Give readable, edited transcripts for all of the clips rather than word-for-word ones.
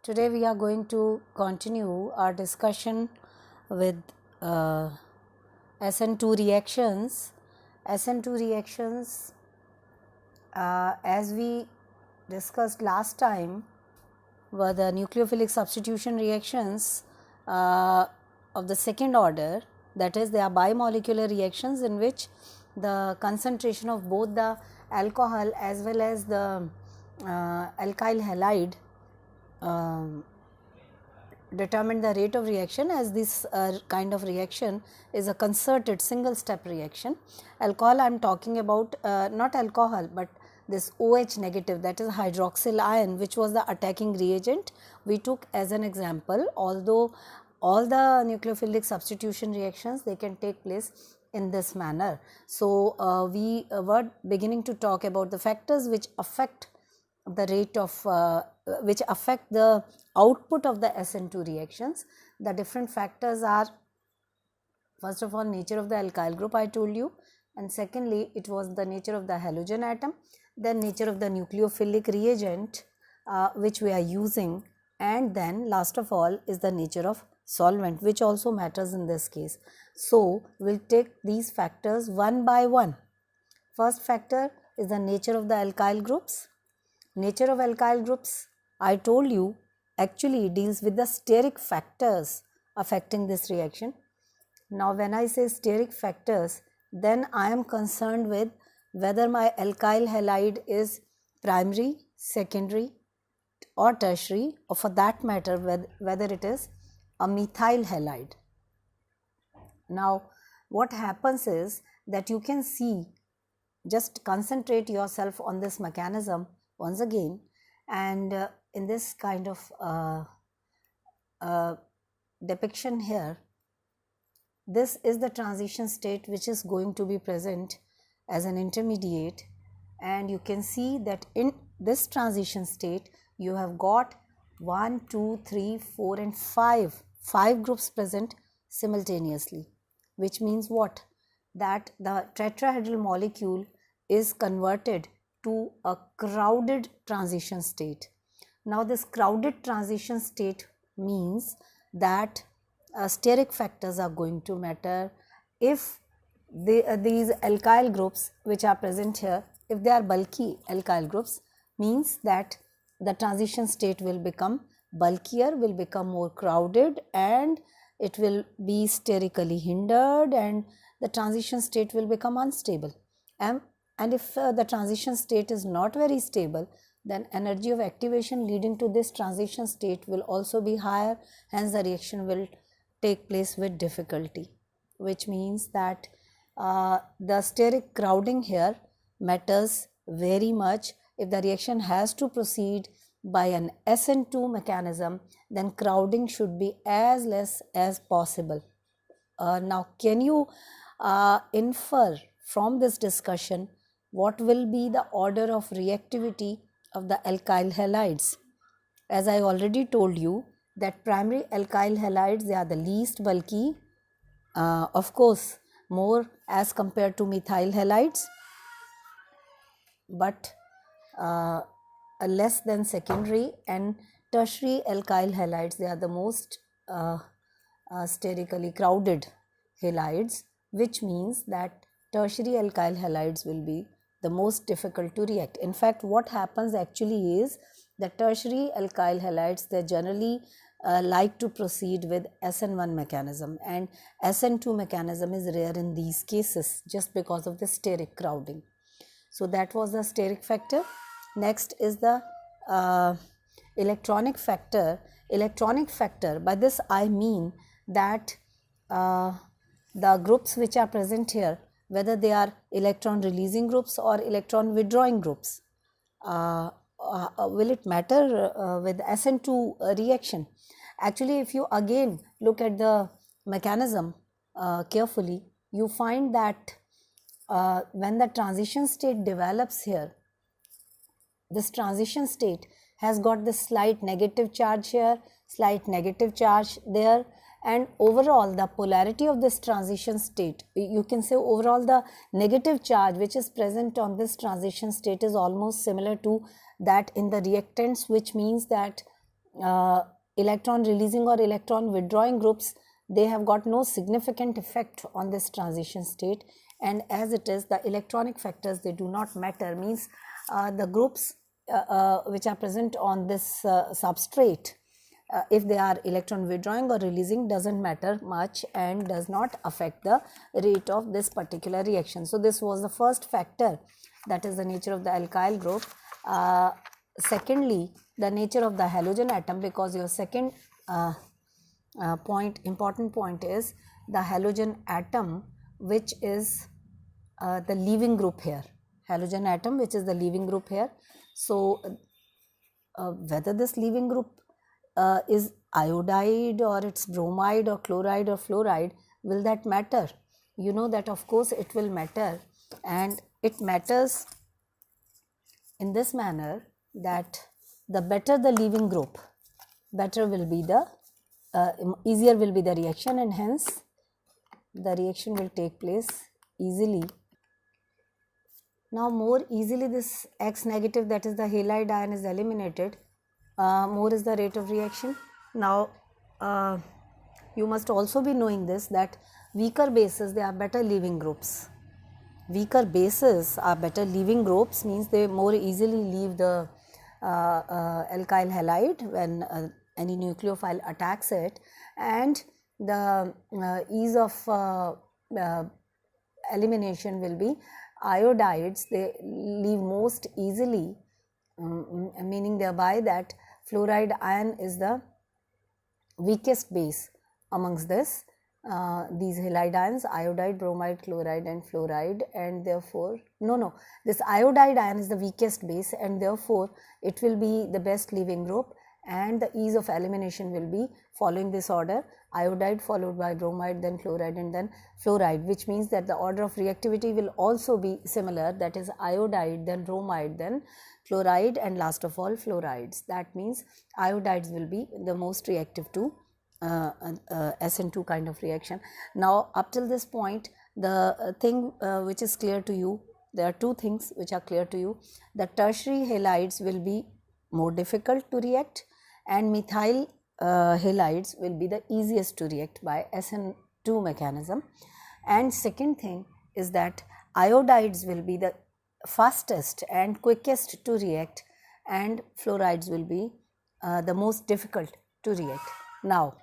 Today we are going to continue our discussion with SN2 reactions. SN2 reactions, as we discussed last time, were the nucleophilic substitution reactions of the second order. That is, they are bimolecular reactions in which the concentration of both the alcohol as well as the alkyl halide determine the rate of reaction, as this kind of reaction is a concerted single step reaction. Alcohol I am talking about, not alcohol but this OH negative, that is hydroxyl ion, which was the attacking reagent we took as an example, although all the nucleophilic substitution reactions they can take place in this manner. So, we were beginning to talk about the factors which affect the rate of which affect the output of the SN2 reactions. The different factors are, first of all, nature of the alkyl group I told you, and secondly it was the nature of the halogen atom, then nature of the nucleophilic reagent which we are using, and then last of all is the nature of solvent, which also matters in this case. So, we will take these factors one by one. First factor is the nature of the alkyl groups. Nature of alkyl groups, I told you, actually deals with the steric factors affecting this reaction. Now, when I say steric factors, then I am concerned with whether my alkyl halide is primary, secondary or tertiary, or for that matter whether it is a methyl halide. Now, what happens is that you can see, just concentrate yourself on this mechanism once again, and in this kind of depiction here, this is the transition state which is going to be present as an intermediate, and you can see that in this transition state you have got 1, 2, 3, 4 and 5 groups present simultaneously, which means what? That the tetrahedral molecule is converted to a crowded transition state. Now, this crowded transition state means that steric factors are going to matter. If these alkyl groups which are present here, if they are bulky alkyl groups, means that the transition state will become bulkier, will become more crowded, and it will be sterically hindered, and the transition state will become unstable. And if the transition state is not very stable, then energy of activation leading to this transition state will also be higher, hence the reaction will take place with difficulty, which means that the steric crowding here matters very much. If the reaction has to proceed by an SN2 mechanism, then crowding should be as less as possible. Now, can you infer from this discussion what will be the order of reactivity of the alkyl halides? As I already told you that primary alkyl halides, they are the least bulky, of course more as compared to methyl halides, but less than secondary, and tertiary alkyl halides, they are the most sterically crowded halides, which means that tertiary alkyl halides will be the most difficult to react. In fact, what happens actually is that tertiary alkyl halides, they generally like to proceed with SN1 mechanism, and SN2 mechanism is rare in these cases just because of the steric crowding. So, that was the steric factor. Next is the electronic factor. Electronic factor, by this I mean that the groups which are present here, whether they are electron releasing groups or electron withdrawing groups, will it matter with SN2 reaction? Actually, if you again look at the mechanism carefully, you find that when the transition state develops here, this transition state has got this slight negative charge here, slight negative charge there, and overall the polarity of this transition state, you can say overall the negative charge which is present on this transition state is almost similar to that in the reactants, which means that electron releasing or electron withdrawing groups, they have got no significant effect on this transition state, and as it is, the electronic factors, they do not matter, means the groups which are present on this substrate, if they are electron withdrawing or releasing, doesn't matter much and does not affect the rate of this particular reaction. So this was the first factor, that is the nature of the alkyl group. Secondly, the nature of the halogen atom, because your second important point is the halogen atom, which is the leaving group here, halogen atom which is the leaving group here. So whether this leaving group is iodide or it's bromide or chloride or fluoride, will that matter? You know that of course it will matter, and it matters in this manner that the better the leaving group, better will be the easier will be the reaction, and hence the reaction will take place easily. Now more easily this X negative, that is the halide ion, is eliminated, more is the rate of reaction. Now you must also be knowing this, that weaker bases, they are better leaving groups. Weaker bases are better leaving groups, means they more easily leave the alkyl halide when any nucleophile attacks it, and the ease of elimination will be iodides, they leave most easily, meaning thereby that fluoride ion is the weakest base amongst this these halide ions, iodide, bromide, chloride and fluoride, and therefore this iodide ion is the weakest base, and therefore it will be the best leaving group, and the ease of elimination will be following this order: iodide followed by bromide, then chloride and then fluoride, which means that the order of reactivity will also be similar, that is iodide, then bromide, then chloride, and last of all fluorides. That means iodides will be the most reactive to SN2 kind of reaction. Now up till this point, the thing which is clear to you, there are two things which are clear to you: the tertiary halides will be more difficult to react, and methyl halides will be the easiest to react by SN2 mechanism. And second thing is that iodides will be the fastest and quickest to react, and fluorides will be the most difficult to react. Now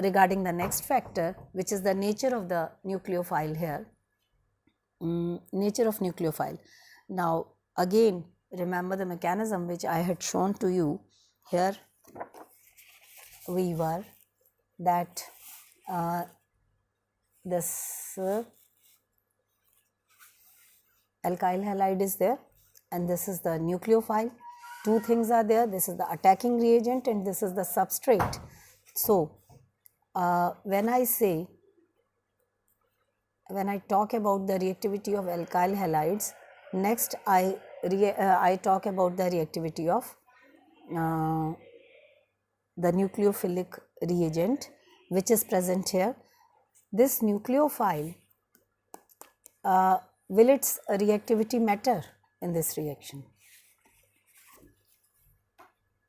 regarding the next factor, which is the nature of the nucleophile here, nature of nucleophile. Now again remember the mechanism which I had shown to you here. We were that this alkyl halide is there, and this is the nucleophile. Two things are there, this is the attacking reagent and this is the substrate. So when I talk about the reactivity of alkyl halides, next I talk about the reactivity of the nucleophilic reagent which is present here. This nucleophile, will its reactivity matter in this reaction?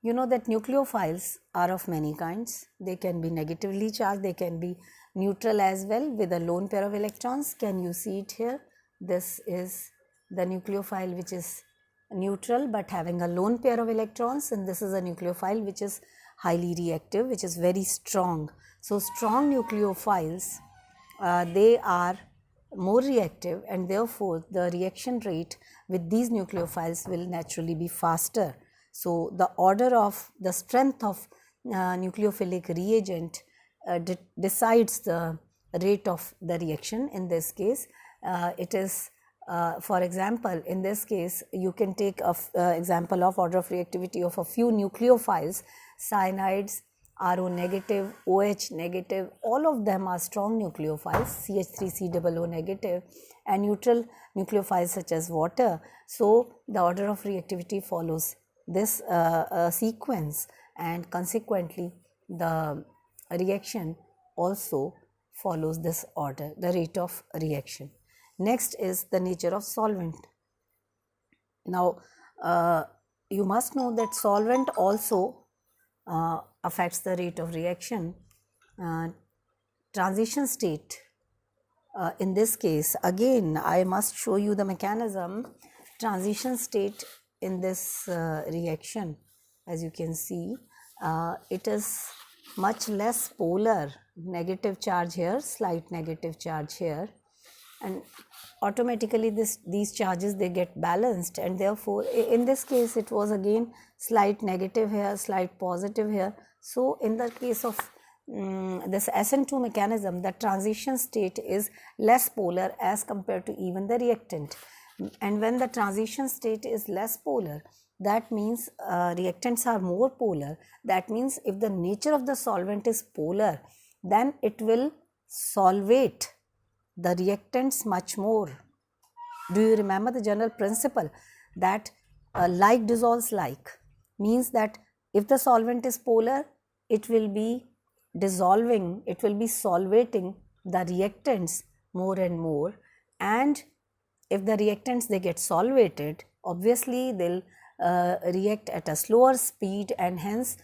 You know that nucleophiles are of many kinds. They can be negatively charged, they can be neutral as well with a lone pair of electrons. Can you see it here? This is the nucleophile which is neutral but having a lone pair of electrons, and this is a nucleophile which is highly reactive, which is very strong. So strong nucleophiles, they are more reactive, and therefore the reaction rate with these nucleophiles will naturally be faster. So the order of the strength of nucleophilic reagent decides the rate of the reaction. In this case it is for example, in this case you can take a example of order of reactivity of a few nucleophiles: cyanides, RO negative, OH negative, all of them are strong nucleophiles, CH3COO negative, and neutral nucleophiles such as water. So the order of reactivity follows this sequence, and consequently the reaction also follows this order, the rate of reaction. Next is the nature of solvent. Now you must know that solvent also affects the rate of reaction. Transition state, in this case, again I must show you the mechanism. Transition state in this reaction, as you can see, it is much less polar, negative charge here, slight negative charge here, and automatically these charges they get balanced, and therefore in this case it was again slight negative here, slight positive here. So in the case of this SN2 mechanism, the transition state is less polar as compared to even the reactant. And when the transition state is less polar, that means reactants are more polar. That means if the nature of the solvent is polar, then it will solvate the reactants much more. Do you remember the general principle that like dissolves like? Means that if the solvent is polar, it will be dissolving, it will be solvating the reactants more and more, and if the reactants they get solvated, obviously they'll react at a slower speed, and hence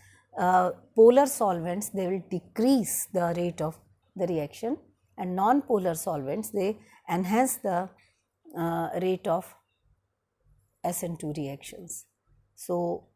polar solvents they will decrease the rate of the reaction, and non-polar solvents they enhance the rate of SN2 reactions. So